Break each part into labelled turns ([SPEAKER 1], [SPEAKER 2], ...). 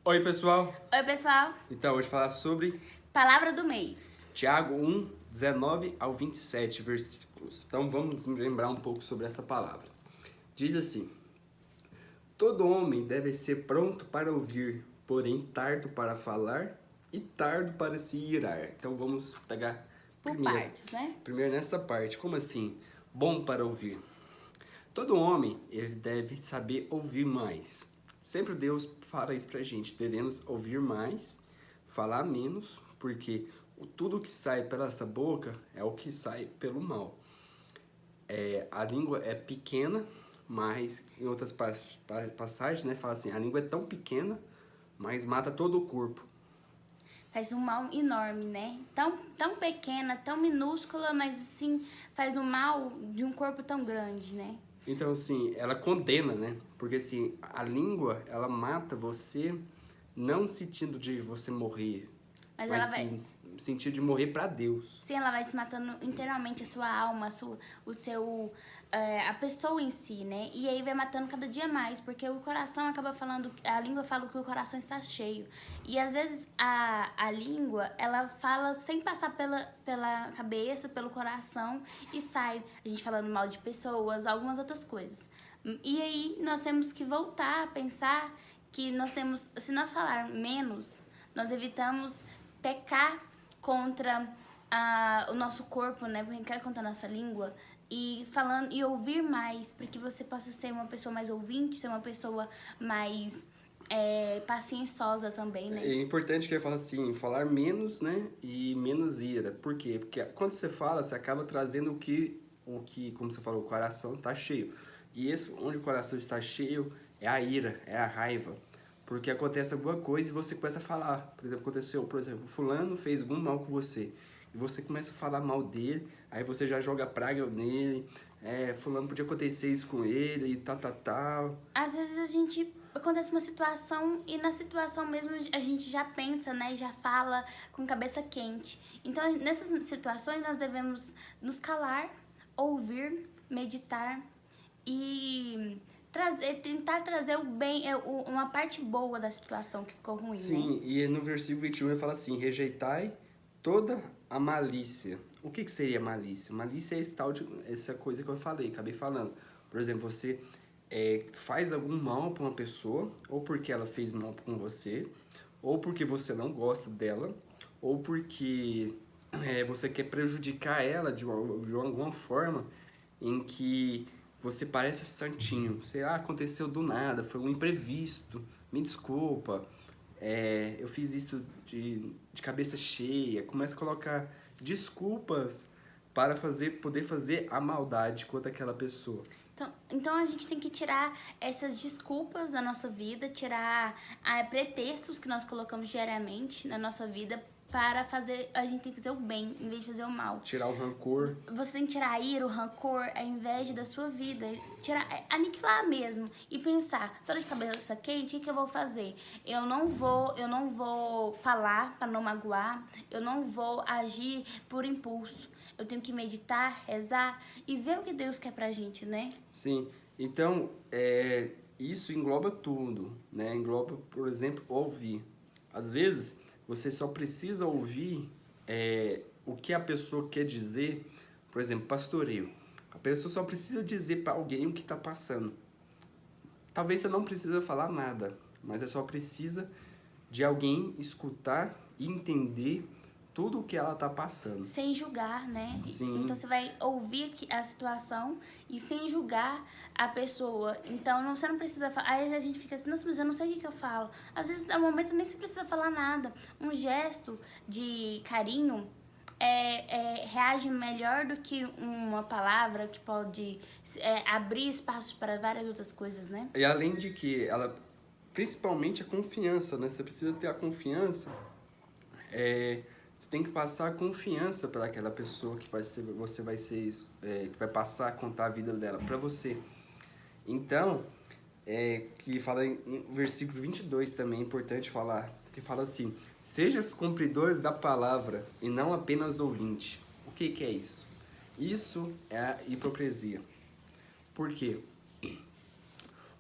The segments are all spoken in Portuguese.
[SPEAKER 1] Oi, pessoal!
[SPEAKER 2] Oi, pessoal.
[SPEAKER 1] Então, hoje falar sobre
[SPEAKER 2] Palavra do mês.
[SPEAKER 1] Tiago 1, 19 ao 27 versículos. Então, vamos lembrar um pouco sobre essa palavra. Diz assim: todo homem deve ser pronto para ouvir, porém tardo para falar e tardo para se irar. Então, vamos pegar
[SPEAKER 2] Por partes, né?
[SPEAKER 1] primeiro nessa parte. Como assim? Bom para ouvir. Todo homem, ele deve saber ouvir mais. Sempre Deus fala isso pra gente. Devemos ouvir mais, falar menos, porque tudo que sai pela essa boca é o que sai pelo mal. A língua é pequena, mas em outras passagens, né, fala assim, a língua é tão pequena, mas mata todo o corpo.
[SPEAKER 2] Faz um mal enorme, né? Tão pequena, tão minúscula, mas assim, faz um mal de um corpo tão grande, né?
[SPEAKER 1] Então, assim, ela condena, né? Porque, assim, a língua, ela mata você não sentindo de você morrer,
[SPEAKER 2] Mas
[SPEAKER 1] mas
[SPEAKER 2] ela vai,
[SPEAKER 1] sim sentindo de morrer pra Deus.
[SPEAKER 2] sim, ela vai se matando inteiramente a sua alma, o seu, a pessoa em si, né? E aí vai matando cada dia mais, porque o coração acaba falando, a língua fala que o coração está cheio. E às vezes a língua, ela fala sem passar pela cabeça, pelo coração e sai. A gente falando mal de pessoas, algumas outras coisas. E aí nós temos que voltar a pensar que nós temos, se nós falar menos, nós evitamos pecar contra o nosso corpo, né? Brincar contra a nossa língua e falando e ouvir mais, para que você possa ser uma pessoa mais ouvinte, ser uma pessoa mais pacienciosa também, né?
[SPEAKER 1] É importante que eu falo assim, falar menos, né, e menos ira. Por quê? Porque quando você fala, você acaba trazendo o que, como você falou, o coração está cheio. E esse, onde o coração está cheio, é a ira, é a raiva. Porque acontece alguma coisa e você começa a falar. Por exemplo, aconteceu, fulano fez algum mal com você. E você começa a falar mal dele, aí você já joga praga nele, fulano podia acontecer isso com ele e tal, tal, tal.
[SPEAKER 2] Às vezes a gente acontece uma situação e na situação mesmo a gente já pensa, né, já fala com cabeça quente. Então, nessas situações nós devemos nos calar, ouvir, meditar e tentar trazer o bem, uma parte boa da situação que ficou ruim, né?
[SPEAKER 1] Sim, e no versículo 21 ele fala assim: rejeitai toda a malícia. O que seria malícia? Malícia é essa coisa que eu falei, acabei falando. Por exemplo, você faz algum mal para uma pessoa, ou porque ela fez mal com você, ou porque você não gosta dela, ou porque você quer prejudicar ela de alguma forma em que você parece santinho. Sei lá, aconteceu do nada, foi um imprevisto, me desculpa, eu fiz isso de cabeça cheia. Começa a colocar desculpas para poder fazer a maldade contra aquela pessoa.
[SPEAKER 2] Então a gente tem que tirar essas desculpas da nossa vida, tirar pretextos que nós colocamos diariamente na nossa vida para fazer, a gente tem que fazer o bem em vez de fazer o mal.
[SPEAKER 1] Tirar o rancor.
[SPEAKER 2] Você tem que tirar a ira, o rancor, a inveja da sua vida, tirar, aniquilar mesmo e pensar, toda de cabeça quente, o que eu vou fazer? Eu não vou falar para não magoar, eu não vou agir por impulso. Eu tenho que meditar, rezar e ver o que Deus quer pra gente, né?
[SPEAKER 1] Sim, então isso engloba tudo, né? Engloba, por exemplo, ouvir. Às vezes, você só precisa ouvir o que a pessoa quer dizer, por exemplo, pastoreio. A pessoa só precisa dizer para alguém o que está passando. Talvez você não precisa falar nada, mas é só precisa de alguém escutar e entender tudo o que ela está passando.
[SPEAKER 2] Sem julgar, né?
[SPEAKER 1] Sim.
[SPEAKER 2] Então você vai ouvir a situação e sem julgar a pessoa. Então você não precisa falar. Aí a gente fica assim, nossa, mas eu não sei o que eu falo. Às vezes, no momento, nem se precisa falar nada. Um gesto de carinho reage melhor do que uma palavra que pode abrir espaços para várias outras coisas, né?
[SPEAKER 1] E além de que ela, principalmente a confiança, né? Você precisa ter a confiança. Você tem que passar a confiança para aquela pessoa que que vai passar a contar a vida dela para você. Então, que fala em versículo 22 também, é importante falar, que fala assim: seja os cumpridores da palavra e não apenas ouvinte. O que é isso? Isso é a hipocrisia. Por quê?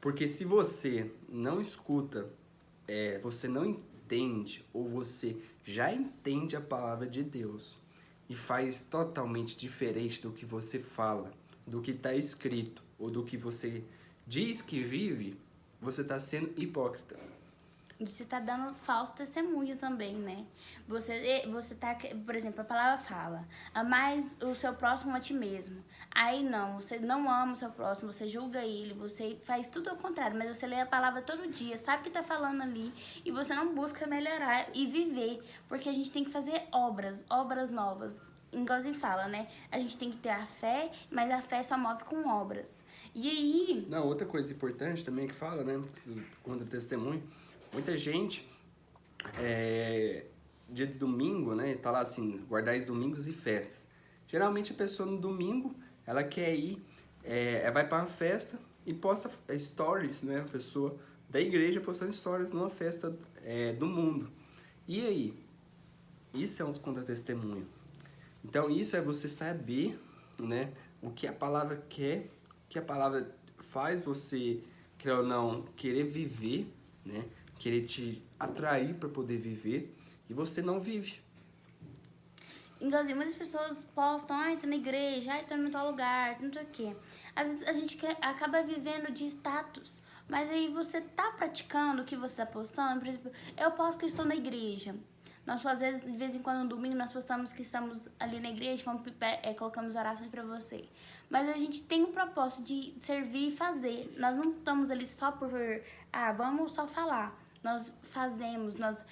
[SPEAKER 1] Porque se você não escuta você não entende ou você já entende a palavra de Deus e faz totalmente diferente do que você fala, do que está escrito ou do que você diz que vive, você está sendo hipócrita.
[SPEAKER 2] E você tá dando falso testemunho também, né? Você tá, por exemplo, a palavra fala, amai o seu próximo a ti mesmo. Aí não, você não ama o seu próximo, você julga ele, você faz tudo ao contrário, mas você lê a palavra todo dia, sabe o que tá falando ali, e você não busca melhorar e viver, porque a gente tem que fazer obras novas. Igual você fala, né? A gente tem que ter a fé, mas a fé só move com obras. E aí...
[SPEAKER 1] Não, outra coisa importante também que fala, né? Quando testemunho, muita gente, dia de domingo, né? Tá lá assim, guardais domingos e festas. Geralmente a pessoa no domingo, ela quer ir, vai para uma festa e posta stories, né? A pessoa da igreja postando stories numa festa do mundo. E aí? Isso é um contra-testemunho. Então isso é você saber, né? O que a palavra quer, o que a palavra faz você, querer ou não, querer viver, né? Querer te atrair para poder viver e você não vive.
[SPEAKER 2] Inclusive, muitas pessoas postam, ai, tô na igreja, ai, tô em tal lugar, não sei o quê. Às vezes a gente acaba vivendo de status, mas aí você tá praticando o que você tá postando. Por exemplo, eu posto que eu estou na igreja. Nós, às vezes, de vez em quando, no domingo, nós postamos que estamos ali na igreja, colocamos orações pra você. Mas a gente tem um propósito de servir e fazer. Nós não estamos ali só por, vamos só falar. Nós fazemos, nós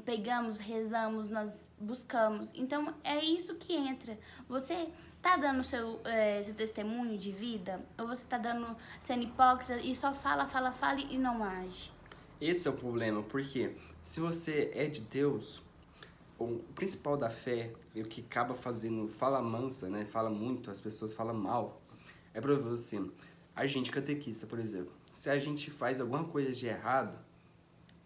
[SPEAKER 2] pegamos, rezamos, nós buscamos. Então, é isso que entra. Você tá dando seu testemunho de vida? Ou você tá sendo hipócrita e só fala e não age?
[SPEAKER 1] Esse é o problema, porque se você é de Deus, o principal da fé, e o que acaba fazendo fala mansa, né? Fala muito, as pessoas falam mal, é pra você. A gente catequista, por exemplo, se a gente faz alguma coisa de errado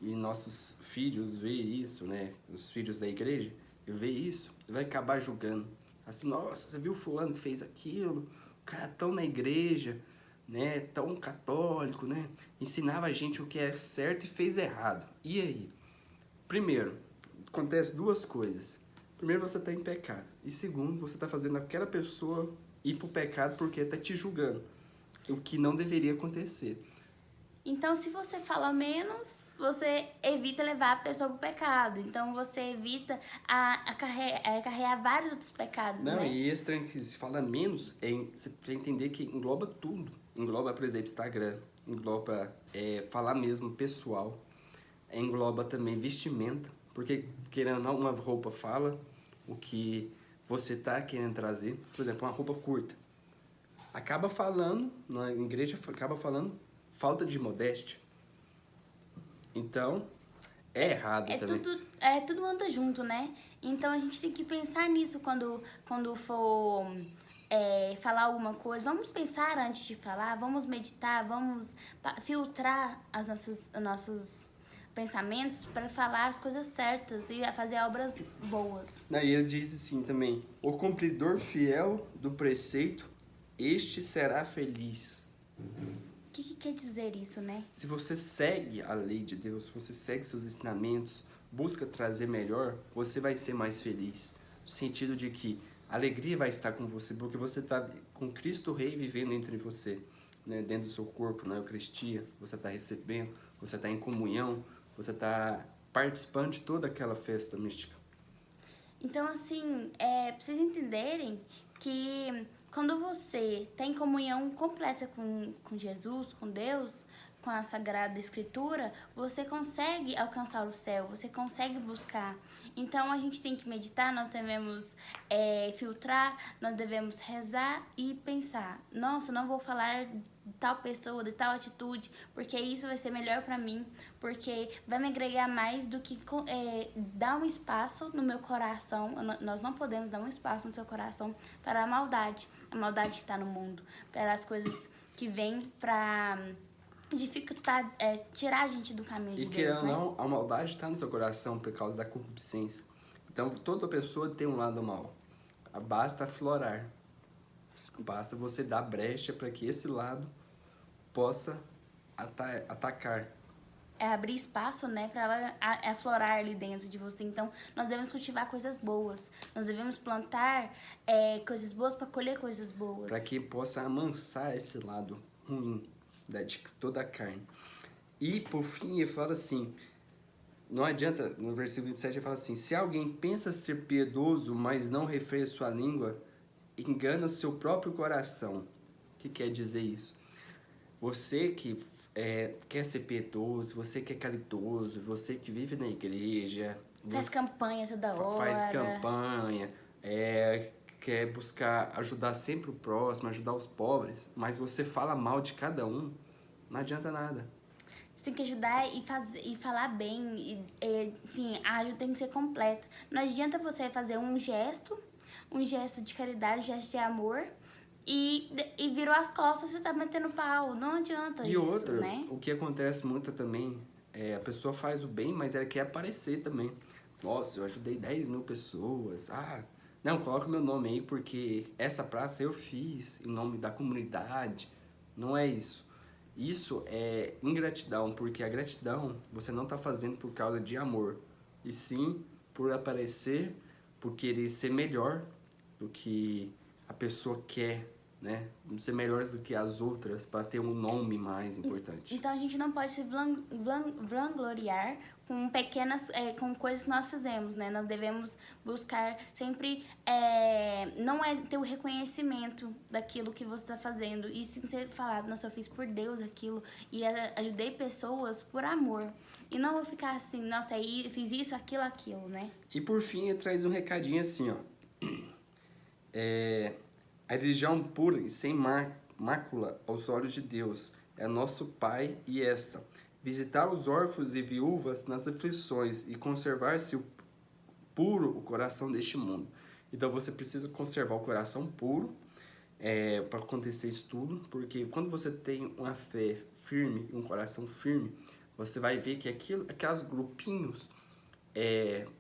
[SPEAKER 1] e nossos filhos vê isso, né? Os filhos da igreja vê isso, vai acabar julgando. Assim, nossa, você viu fulano que fez aquilo? O cara tão na igreja, né? Tão católico, né? Ensinava a gente o que é certo e fez errado. E aí? Primeiro, acontece duas coisas. Primeiro, você está em pecado. E segundo, você está fazendo aquela pessoa ir pro pecado porque está te julgando. O que não deveria acontecer.
[SPEAKER 2] Então, se você fala menos, você evita levar a pessoa pro pecado. Então, você evita acarrear vários outros pecados,
[SPEAKER 1] Não,
[SPEAKER 2] né?
[SPEAKER 1] e esse trem que se fala menos, você tem que entender que engloba tudo. Engloba, por exemplo, Instagram. Engloba falar mesmo pessoal. Engloba também vestimenta. Porque, querendo ou não, uma roupa fala o que você tá querendo trazer. Por exemplo, uma roupa curta. Acaba falando, na igreja, acaba falando falta de modéstia. Então, é errado também.
[SPEAKER 2] Tudo anda junto, né? Então a gente tem que pensar nisso quando for falar alguma coisa. Vamos pensar antes de falar, vamos meditar, vamos filtrar os nossos pensamentos para falar as coisas certas e fazer obras boas.
[SPEAKER 1] E ele diz assim também: o cumpridor fiel do preceito, este será feliz.
[SPEAKER 2] O que quer dizer isso, né?
[SPEAKER 1] Se você segue a lei de Deus, se você segue seus ensinamentos, busca trazer melhor, você vai ser mais feliz. No sentido de que a alegria vai estar com você, porque você está com Cristo Rei vivendo entre você, né? Dentro do seu corpo, na Eucaristia, você está recebendo, você está em comunhão, você está participando de toda aquela festa mística.
[SPEAKER 2] Então, assim, pra vocês entenderem que quando você tem comunhão completa com Jesus, com Deus, com a Sagrada Escritura, você consegue alcançar o céu, você consegue buscar. Então, a gente tem que meditar, nós devemos filtrar, nós devemos rezar e pensar: nossa, não vou falar de tal pessoa, de tal atitude, porque isso vai ser melhor pra mim, porque vai me agregar mais do que dar um espaço no meu coração. Nós não podemos dar um espaço no seu coração para a maldade que está no mundo, para as coisas que vêm pra dificultar, tirar a gente do caminho de Deus, né?
[SPEAKER 1] Não, a maldade está no seu coração por causa da concupiscência. Então, toda pessoa tem um lado mal. Basta aflorar. Basta você dar brecha para que esse lado possa atacar.
[SPEAKER 2] abrir espaço, né, para ela aflorar ali dentro de você. Então, nós devemos cultivar coisas boas. Nós devemos plantar coisas boas para colher coisas boas.
[SPEAKER 1] Para que possa amansar esse lado ruim de toda a carne. E, por fim, ele fala assim, não adianta, no versículo 27 ele fala assim, se alguém pensa ser piedoso, mas não refreia sua língua, engana seu próprio coração. O que quer dizer isso? Você que quer ser piedoso, você que é caridoso, você que vive na igreja...
[SPEAKER 2] Faz campanha toda hora.
[SPEAKER 1] Faz campanha, quer buscar ajudar sempre o próximo, ajudar os pobres, mas você fala mal de cada um, não adianta nada.
[SPEAKER 2] Você tem que ajudar e falar bem, sim, a ajuda tem que ser completa. Não adianta você fazer um gesto de caridade, um gesto de amor, e virou as costas, você tá metendo pau. Não adianta
[SPEAKER 1] e
[SPEAKER 2] isso,
[SPEAKER 1] outra,
[SPEAKER 2] né?
[SPEAKER 1] O que acontece muito também, a pessoa faz o bem, mas ela quer aparecer também. Nossa, eu ajudei 10 mil pessoas. Não, coloca meu nome aí porque essa praça eu fiz em nome da comunidade. Não é isso. Isso é ingratidão, porque a gratidão você não está fazendo por causa de amor, e sim por aparecer, por querer ser melhor do que a pessoa quer, né? Ser melhores do que as outras para ter um nome mais importante.
[SPEAKER 2] Então a gente não pode se vangloriar com pequenas, com coisas que nós fizemos, né? Nós devemos buscar sempre, não é ter o reconhecimento daquilo que você está fazendo, e sim ser falado, nossa, eu fiz por Deus aquilo, e ajudei pessoas por amor. E não vou ficar assim, nossa, aí fiz isso, aquilo, né?
[SPEAKER 1] E por fim, ele traz um recadinho assim, ó. A religião pura e sem mácula aos olhos de Deus é nosso Pai e visitar os órfãos e viúvas nas aflições e conservar-se puro o coração deste mundo. Então você precisa conservar o coração puro para acontecer isso tudo, porque quando você tem uma fé firme, um coração firme, você vai ver que aqueles grupinhos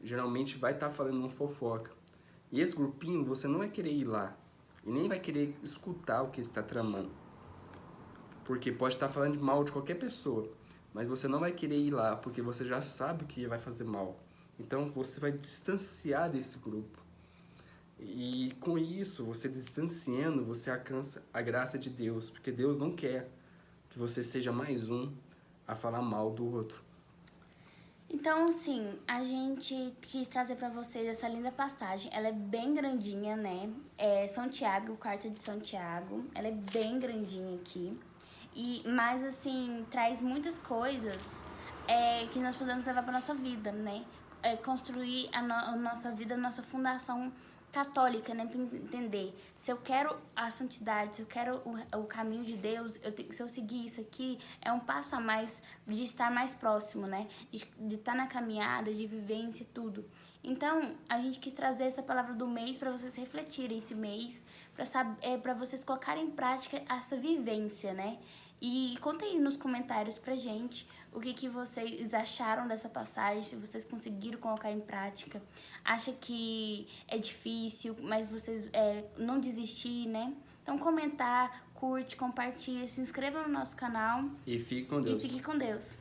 [SPEAKER 1] geralmente vai estar falando uma fofoca. E esse grupinho você não vai querer ir lá e nem vai querer escutar o que está tramando, porque pode estar falando mal de qualquer pessoa, mas você não vai querer ir lá porque você já sabe o que vai fazer mal. Então você vai distanciar desse grupo. E com isso, você distanciando, você alcança a graça de Deus, porque Deus não quer que você seja mais um a falar mal do outro.
[SPEAKER 2] Então, sim, a gente quis trazer para vocês essa linda passagem. Ela é bem grandinha, né? São Tiago, carta de São Tiago. Ela é bem grandinha aqui. Mas, assim, traz muitas coisas que nós podemos levar para nossa vida, né? Construir a nossa vida, a nossa fundação católica, né? Para entender. Se eu quero a santidade, se eu quero o caminho de Deus, se eu seguir isso aqui, é um passo a mais de estar mais próximo, né? De estar na caminhada, de vivência e tudo. Então, a gente quis trazer essa palavra do mês para vocês refletirem esse mês, para vocês colocarem em prática essa vivência, né? E contem aí nos comentários pra gente o que vocês acharam dessa passagem, se vocês conseguiram colocar em prática. Acha que é difícil, mas vocês não desistir, né? Então comentar, curte, compartilha, se inscreva no nosso canal.
[SPEAKER 1] E fique com Deus.
[SPEAKER 2] E fique com Deus.